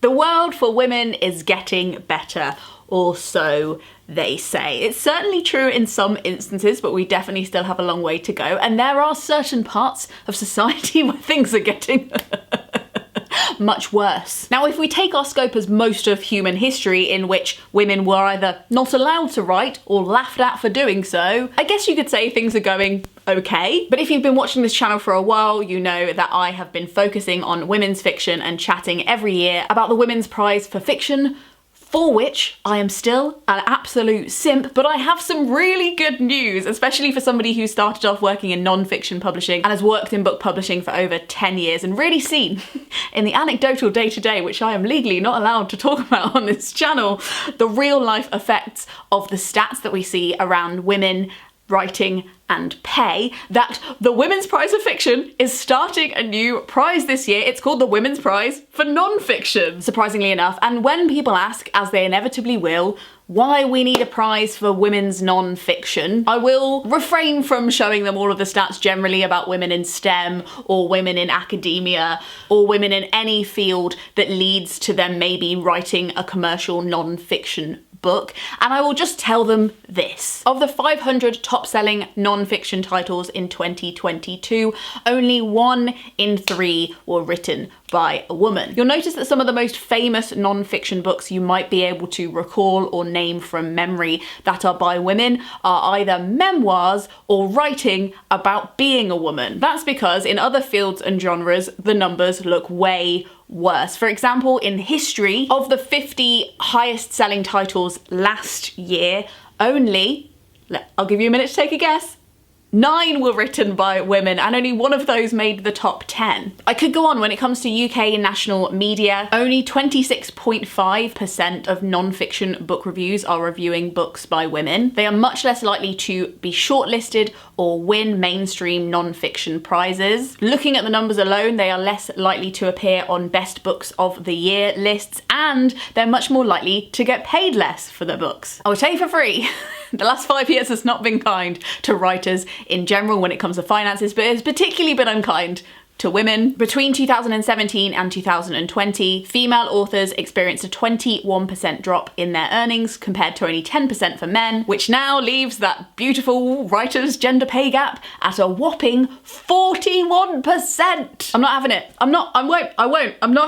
The world for women is getting better, or so they say. It's certainly true in some instances, but we definitely still have a long way to go. And there are certain parts of society where things are getting much worse. Now, if we take our scope as most of human history, in which women were either not allowed to write or laughed at for doing so, I guess you could say things are going okay. But if you've been watching this channel for a while, you know that I have been focusing on women's fiction and chatting every year about the Women's Prize for Fiction, for which I am still an absolute simp, but I have some really good news, especially for somebody who started off working in non-fiction publishing and has worked in book publishing for over 10 years and really seen in the anecdotal day-to-day, which I am legally not allowed to talk about on this channel, the real life effects of the stats that we see around women writing and pay, that the Women's Prize for Fiction is starting a new prize this year. It's called the Women's Prize for Non-Fiction, surprisingly enough. And when people ask, as they inevitably will, why we need a prize for women's non-fiction, I will refrain from showing them all of the stats generally about women in STEM or women in academia or women in any field that leads to them maybe writing a commercial non-fiction book, and I will just tell them this. Of the 500 top-selling non-fiction titles in 2022, only 1 in 3 were written by a woman. You'll notice that some of the most famous non-fiction books you might be able to recall or name from memory that are by women are either memoirs or writing about being a woman. That's because in other fields and genres, the numbers look way worse. For example, in history, of the 50 highest selling titles last year, only, I'll give you a minute to take a guess, 9 were written by women, and only 1 of those made the top 10. I could go on. When it comes to UK national media, only 26.5% of non-fiction book reviews are reviewing books by women. They are much less likely to be shortlisted or win mainstream non-fiction prizes. Looking at the numbers alone, they are less likely to appear on best books of the year lists, and they're much more likely to get paid less for their books. I will tell you for free, the last 5 years has not been kind to writers in general when it comes to finances, but it's particularly been unkind to women. Between 2017 and 2020, female authors experienced a 21% drop in their earnings compared to only 10% for men, which now leaves that beautiful writers' gender pay gap at a whopping 41%. I'm not having it. I'm not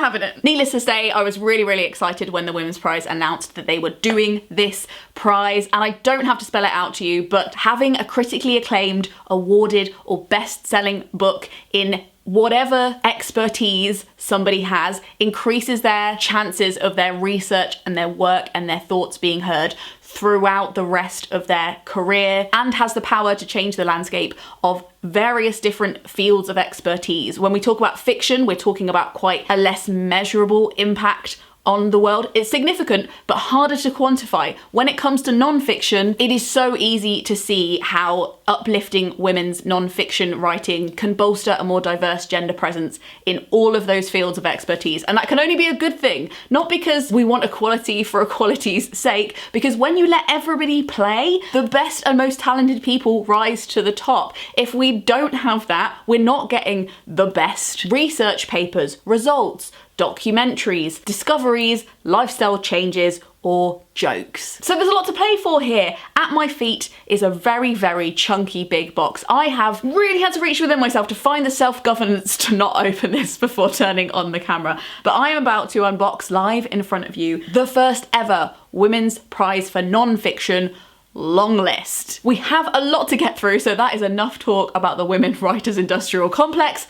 having it. Needless to say, I was really, really excited when the Women's Prize announced that they were doing this prize, and I don't have to spell it out to you, but having a critically acclaimed, awarded, or best-selling book in whatever expertise somebody has increases their chances of their research and their work and their thoughts being heard throughout the rest of their career, and has the power to change the landscape of various different fields of expertise. When we talk about fiction, we're talking about quite a less measurable impact on the world. It's significant, but harder to quantify. When it comes to non-fiction, it is so easy to see how uplifting women's non-fiction writing can bolster a more diverse gender presence in all of those fields of expertise. And that can only be a good thing, not because we want equality for equality's sake, because when you let everybody play, the best and most talented people rise to the top. If we don't have that, we're not getting the best research papers, results, documentaries, discoveries, lifestyle changes, or jokes. So there's a lot to play for here. At my feet is a very, very chunky big box. I have really had to reach within myself to find the self-governance to not open this before turning on the camera. But I am about to unbox live in front of you the first ever Women's Prize for Non-Fiction long list. We have a lot to get through, so that is enough talk about the women writers industrial complex.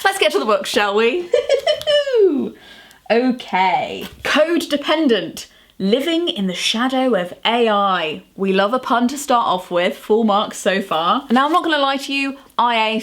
Let's get to the book, shall we? Okay. Code Dependent. Living in the shadow of AI. We love a pun to start off with, full marks so far. Now I'm not gonna lie to you, I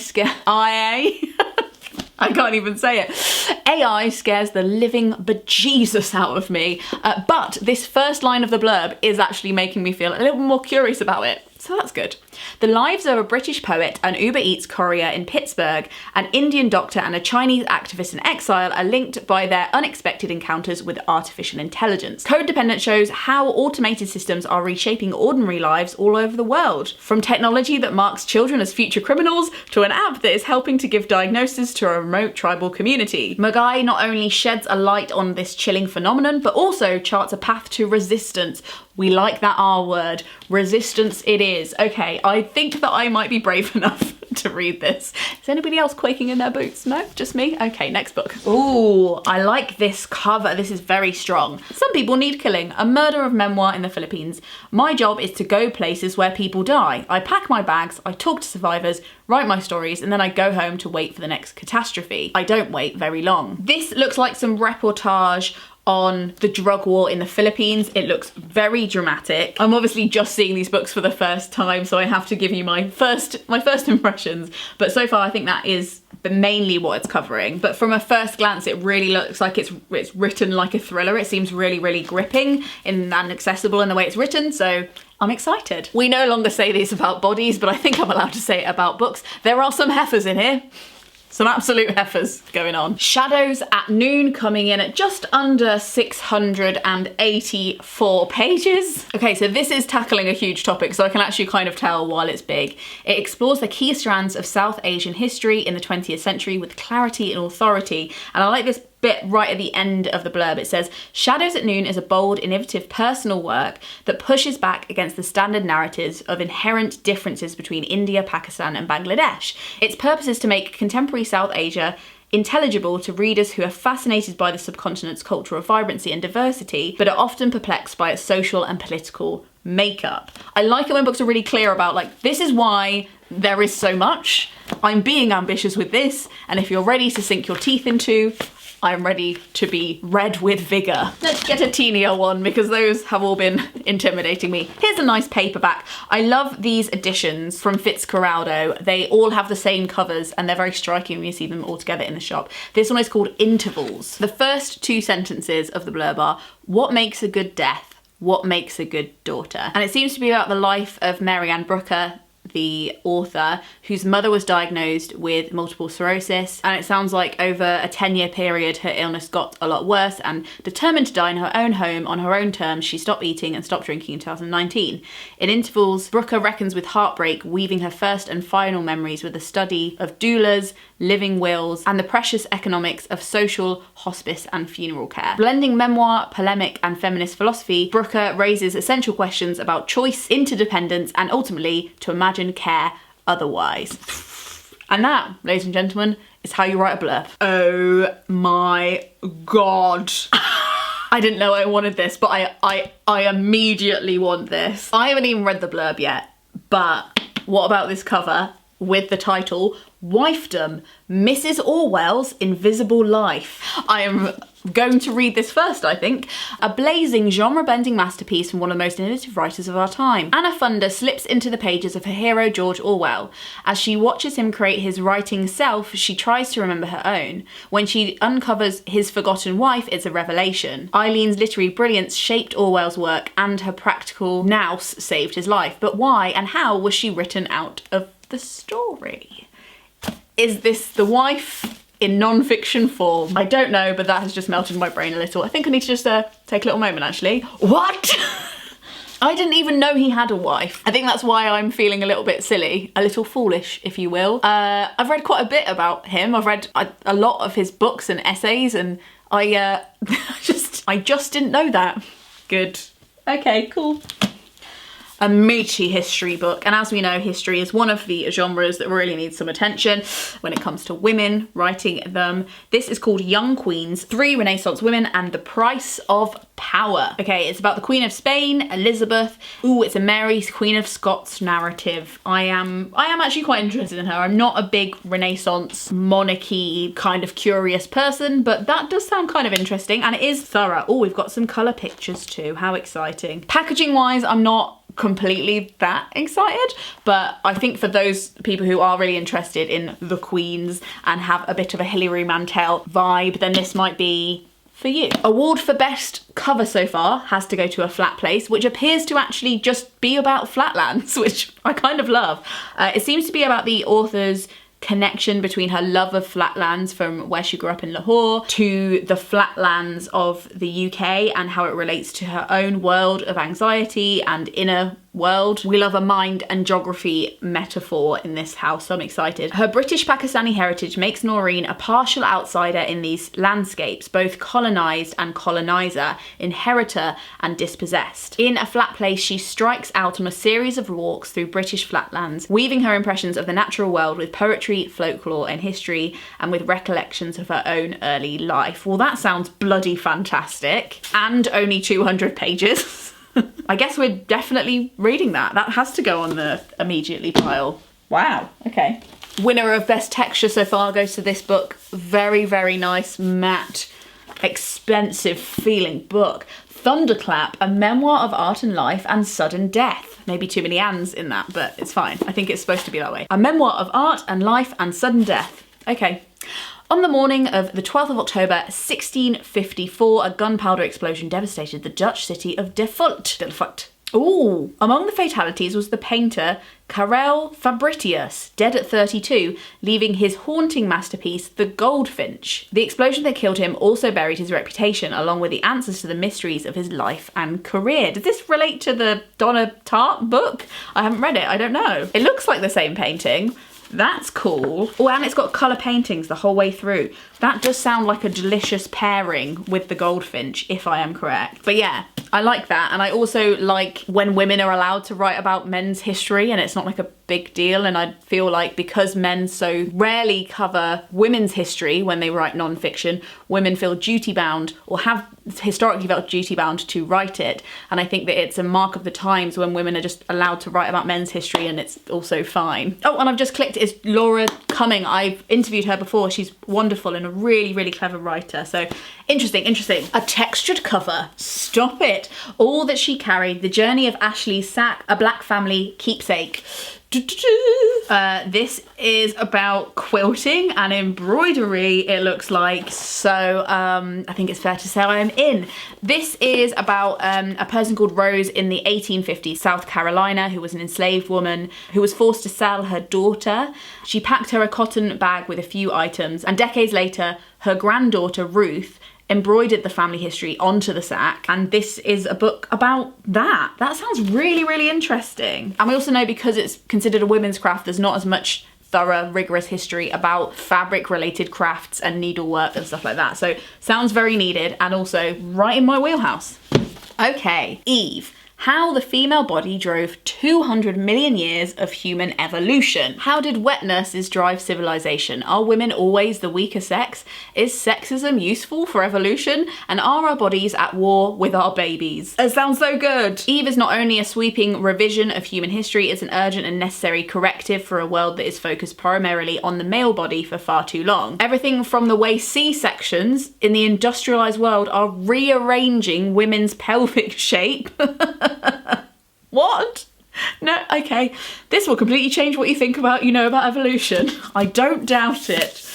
can't even say it. AI scares the living bejesus out of me, but this first line of the blurb is actually making me feel a little more curious about it. So that's good. The lives of a British poet, an Uber Eats courier in Pittsburgh, an Indian doctor and a Chinese activist in exile are linked by their unexpected encounters with artificial intelligence. Codependent shows how automated systems are reshaping ordinary lives all over the world. From technology that marks children as future criminals to an app that is helping to give diagnosis to a remote tribal community. Magai not only sheds a light on this chilling phenomenon, but also charts a path to resistance. We like that R word. Resistance it is. Okay, I think that I might be brave enough to read this. Is anybody else quaking in their boots? No, just me? Okay, next book. Ooh, I like this cover. This is very strong. Some people need killing. A murder of memoir in the Philippines. My job is to go places where people die. I pack my bags, I talk to survivors, write my stories, and then I go home to wait for the next catastrophe. I don't wait very long. This looks like some reportage on the drug war in the Philippines. It looks very dramatic. I'm obviously just seeing these books for the first time, so I have to give you my first impressions. But so far I think that is mainly what it's covering. But from a first glance, it really looks like it's written like a thriller. It seems really, really gripping and accessible in the way it's written, so I'm excited. We no longer say this about bodies, but I think I'm allowed to say it about books. There are some heifers in here. Some absolute heifers going on. Shadows at Noon coming in at just under 684 pages. Okay, so this is tackling a huge topic, so I can actually kind of tell while it's big. It explores the key strands of South Asian history in the 20th century with clarity and authority. And I like this bit right at the end of the blurb. It says, Shadows at Noon is a bold, innovative personal work that pushes back against the standard narratives of inherent differences between India, Pakistan and Bangladesh. Its purpose is to make contemporary South Asia intelligible to readers who are fascinated by the subcontinent's cultural vibrancy and diversity, but are often perplexed by its social and political makeup. I like it when books are really clear about, like, this is why there is so much. I'm being ambitious with this, and if you're ready to sink your teeth into, I'm ready to be read with vigour. Let's get a teenier one because those have all been intimidating me. Here's a nice paperback. I love these editions from Fitzcarraldo. They all have the same covers and they're very striking when you see them all together in the shop. This one is called Intervals. The first two sentences of the blurb are, what makes a good death? What makes a good daughter? And it seems to be about the life of Mary Ann Brooker, the author, whose mother was diagnosed with multiple sclerosis, and it sounds like over a 10-year period her illness got a lot worse, and determined to die in her own home on her own terms, she stopped eating and stopped drinking in 2019. In Intervals, Brooker reckons with heartbreak, weaving her first and final memories with the study of doulas, living wills, and the precious economics of social, hospice and funeral care. Blending memoir, polemic and feminist philosophy, Brooker raises essential questions about choice, interdependence and ultimately to imagine care otherwise. And that, ladies and gentlemen, is how you write a blurb. Oh my god. I didn't know I wanted this, but I immediately want this. I haven't even read the blurb yet, but what about this cover with the title, Wifedom, Mrs. Orwell's Invisible Life? I am going to read this first, I think. A blazing, genre-bending masterpiece from one of the most innovative writers of our time. Anna Funder slips into the pages of her hero George Orwell. As she watches him create his writing self, she tries to remember her own. When she uncovers his forgotten wife, it's a revelation. Eileen's literary brilliance shaped Orwell's work, and her practical nous saved his life. But why and how was she written out of the story? Is this the wife in non-fiction form? I don't know, but that has just melted my brain a little. I think I need to just take a little moment actually. What? I didn't even know he had a wife. I think that's why I'm feeling a little bit silly, a little foolish, if you will. I've read quite a bit about him. I've read a lot of his books and essays, and I just didn't know that. Good. Okay, cool. A meaty history book, and as we know, history is one of the genres that really needs some attention when it comes to women writing them. This is called Young Queens, 3 Renaissance Women and the Price of Power. Okay, it's about the Queen of Spain, Elizabeth. Ooh, it's a Mary, Queen of Scots narrative. I am actually quite interested in her. I'm not a big Renaissance monarchy kind of curious person, but that does sound kind of interesting, and it is thorough. Oh, we've got some colour pictures too. How exciting. Packaging wise, I'm not completely that excited, but I think for those people who are really interested in the Queens and have a bit of a Hilary Mantel vibe, then this might be for you. Award for best cover so far has to go to A Flat Place, which appears to actually just be about flatlands, which I kind of love. It seems to be about the author's connection between her love of flatlands from where she grew up in Lahore to the flatlands of the UK and how it relates to her own world of anxiety and inner world. We love a mind and geography metaphor in this house, so I'm excited. Her British Pakistani heritage makes Noreen a partial outsider in these landscapes, both colonised and coloniser, inheritor and dispossessed. In A Flat Place, she strikes out on a series of walks through British flatlands, weaving her impressions of the natural world with poetry, folklore and history, and with recollections of her own early life. Well, that sounds bloody fantastic, and only 200 pages. I guess we're definitely reading that. That has to go on the immediately pile. Wow, okay. Winner of best texture so far goes to this book. Very, very nice, matte, expensive feeling book. Thunderclap, a memoir of art and life and sudden death. Maybe too many ands in that, but it's fine. I think it's supposed to be that way. A memoir of art and life and sudden death. Okay. On the morning of the 12th of October 1654, a gunpowder explosion devastated the Dutch city of Delft. Ooh. Among the fatalities was the painter Karel Fabritius, dead at 32, leaving his haunting masterpiece, The Goldfinch. The explosion that killed him also buried his reputation, along with the answers to the mysteries of his life and career. Does this relate to the Donna Tartt book? I haven't read it, I don't know. It looks like the same painting. That's cool. Oh, and it's got colour paintings the whole way through. That does sound like a delicious pairing with The Goldfinch, if I am correct. But yeah, I like that. And I also like when women are allowed to write about men's history and it's not like a big deal. And I feel like because men so rarely cover women's history when they write non-fiction, women feel duty-bound or have historically felt duty-bound to write it. And I think that it's a mark of the times when women are just allowed to write about men's history and it's also fine. Oh, and I've just clicked, it's Laura Cumming. I've interviewed her before. She's wonderful and a really, really clever writer. So interesting. A textured cover. Stop it. All that she carried, the journey of Ashley Sack, a black family keepsake. This is about quilting and embroidery, it looks like, so I think it's fair to say I am in. This is about a person called Rose in the 1850s, South Carolina, who was an enslaved woman who was forced to sell her daughter. She packed her a cotton bag with a few items, and decades later, her granddaughter Ruth embroidered the family history onto the sack, and this is a book about that. That sounds really, really interesting. And we also know because it's considered a women's craft, there's not as much thorough, rigorous history about fabric-related crafts and needlework and stuff like that. So sounds very needed and also right in my wheelhouse. Okay, Eve. How the female body drove 200 million years of human evolution. How did wet nurses drive civilization? Are women always the weaker sex? Is sexism useful for evolution? And are our bodies at war with our babies? It sounds so good. Eve is not only a sweeping revision of human history, it's an urgent and necessary corrective for a world that is focused primarily on the male body for far too long. Everything from the way C-sections in the industrialized world are rearranging women's pelvic shape. What? No, okay. This will completely change what you think about, about evolution. I don't doubt it.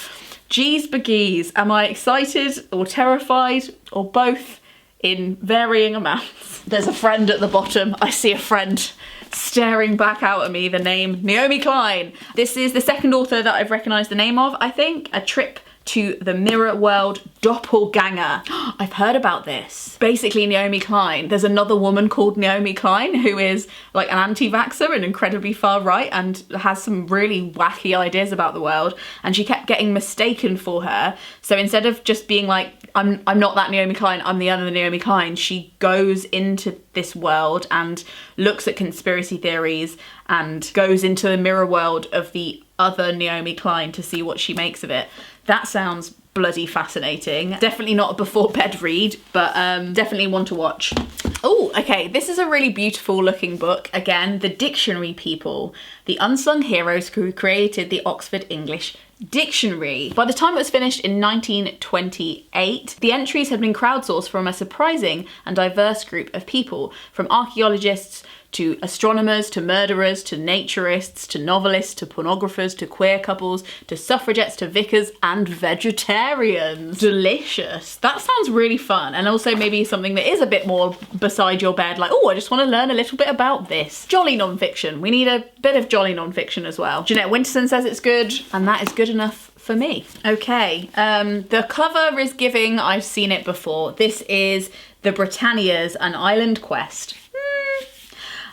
Geez begees, am I excited or terrified or both in varying amounts? There's a friend at the bottom. I see a friend staring back out at me, the name Naomi Klein. This is the second author that I've recognised the name of, I think. A Trip to the Mirror World Doppelganger. I've heard about this. Basically, Naomi Klein, there's another woman called Naomi Klein who is like an anti-vaxxer and incredibly far right and has some really wacky ideas about the world, and she kept getting mistaken for her. So instead of just being like, I'm not that Naomi Klein, I'm the other Naomi Klein, she goes into this world and looks at conspiracy theories and goes into the mirror world of the other Naomi Klein to see what she makes of it. That sounds bloody fascinating. Definitely not a before bed read, but definitely one to watch. Oh, okay, this is a really beautiful looking book. Again, The Dictionary People, the unsung heroes who created the Oxford English Dictionary. By the time it was finished in 1928, the entries had been crowdsourced from a surprising and diverse group of people, from archaeologists to astronomers, to murderers, to naturists, to novelists, to pornographers, to queer couples, to suffragettes, to vicars, and vegetarians. Delicious. That sounds really fun, and also maybe something that is a bit more beside your bed, like, oh, I just want to learn a little bit about this. Jolly non-fiction. We need a bit of jolly non-fiction as well. Jeanette Winterson says it's good, and that is good enough for me. Okay, the cover is giving, I've seen it before. This is the Britannia's An Island Quest.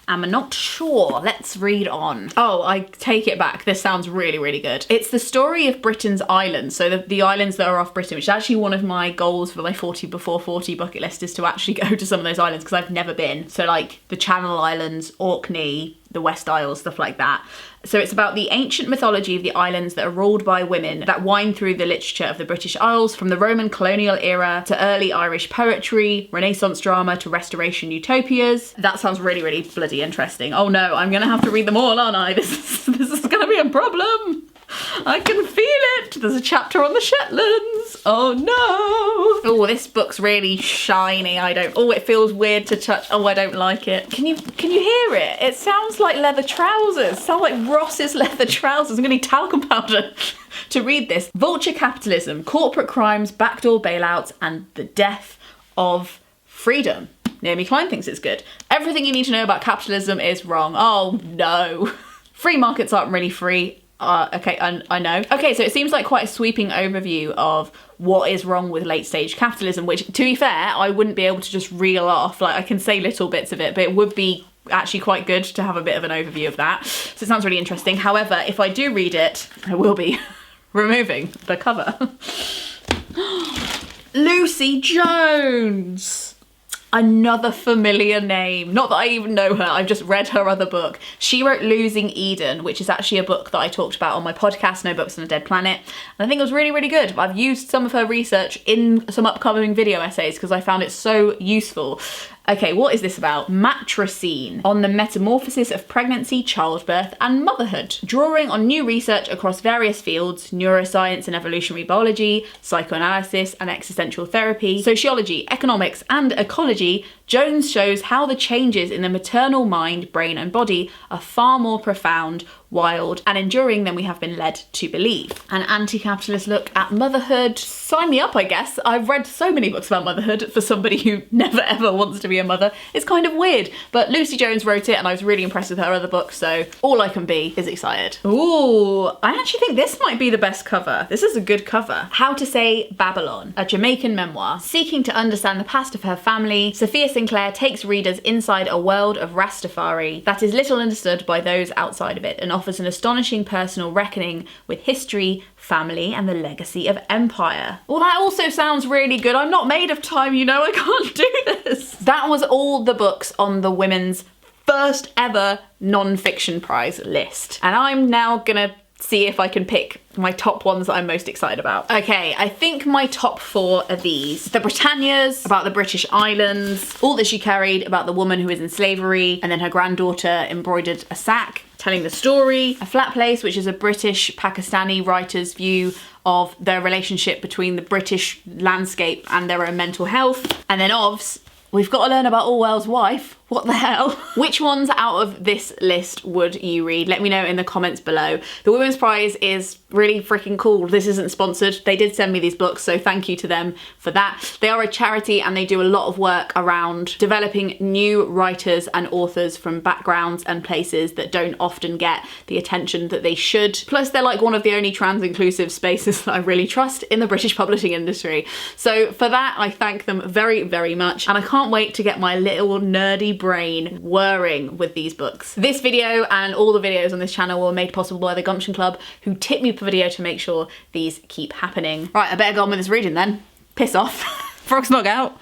I'm not sure. Let's read on. Oh, I take it back. This sounds really, really good. It's the story of Britain's islands. So the islands that are off Britain, which is actually one of my goals for my 40 before 40 bucket list, is to actually go to some of those islands because I've never been. So like the Channel Islands, Orkney, the West Isles, stuff like that. So it's about the ancient mythology of the islands that are ruled by women that wind through the literature of the British Isles, from the Roman colonial era to early Irish poetry, Renaissance drama to Restoration utopias. That sounds really, really bloody interesting. Oh no, I'm gonna have to read them all, aren't I? This is gonna be a problem. I can feel it. There's a chapter on the Shetlands. Oh no. Oh, this book's really shiny. Oh, it feels weird to touch. Oh, I don't like it. Can you hear it? It sounds like leather trousers. It sounds like Ross's leather trousers. I'm gonna need talcum powder to read this. Vulture Capitalism, Corporate Crimes, Backdoor Bailouts, and the Death of Freedom. Naomi Klein thinks it's good. Everything you need to know about capitalism is wrong. Oh no. Free markets aren't really free. Okay, I know. Okay, so it seems like quite a sweeping overview of what is wrong with late stage capitalism, which, to be fair, I wouldn't be able to just reel off. Like, I can say little bits of it, but it would be actually quite good to have a bit of an overview of that. So it sounds really interesting. However, if I do read it, I will be removing the cover. Lucy Jones! Another familiar name. Not that I even know her, I've just read her other book. She wrote Losing Eden, which is actually a book that I talked about on my podcast, No Books on a Dead Planet. And I think it was really, really good. I've used some of her research in some upcoming video essays because I found it so useful. Okay, what is this about? Matricine, on the metamorphosis of pregnancy, childbirth, and motherhood. Drawing on new research across various fields, neuroscience and evolutionary biology, psychoanalysis and existential therapy, sociology, economics, and ecology, Jones shows how the changes in the maternal mind, brain, and body are far more profound, wild, and enduring than we have been led to believe. An anti-capitalist look at motherhood. Sign me up, I guess. I've read so many books about motherhood for somebody who never ever wants to be a mother. It's kind of weird, but Lucy Jones wrote it and I was really impressed with her other books, so all I can be is excited. Ooh, I actually think this might be the best cover. This is a good cover. How to Say Babylon, a Jamaican memoir. Seeking to understand the past of her family, Sophia Sinclair takes readers inside a world of Rastafari that is little understood by those outside of it, and offers an astonishing personal reckoning with history, family, and the legacy of empire. Well, that also sounds really good. I'm not made of time, you know, I can't do this. That was all the books on the Women's first ever non-fiction prize list. And I'm now gonna see if I can pick my top ones that I'm most excited about. Okay, I think my top 4 are these. The Britannia's, about the British Islands. All That She Carried, about the woman who was in slavery and then her granddaughter embroidered a sack, telling the story. A Flat Place, which is a British Pakistani writer's view of their relationship between the British landscape and their own mental health. And then OVS, we've got to learn about Orwell's wife. What the hell? Which ones out of this list would you read? Let me know in the comments below. The Women's Prize is really freaking cool. This isn't sponsored. They did send me these books, so thank you to them for that. They are a charity and they do a lot of work around developing new writers and authors from backgrounds and places that don't often get the attention that they should. Plus, they're like one of the only trans-inclusive spaces that I really trust in the British publishing industry. So for that, I thank them very, very much. And I can't wait to get my little nerdy brain whirring with these books. This video and all the videos on this channel were made possible by the Gumption Club, who tip me per video to make sure these keep happening. Right, I better go on with this reading then. Piss off. Frog's not out.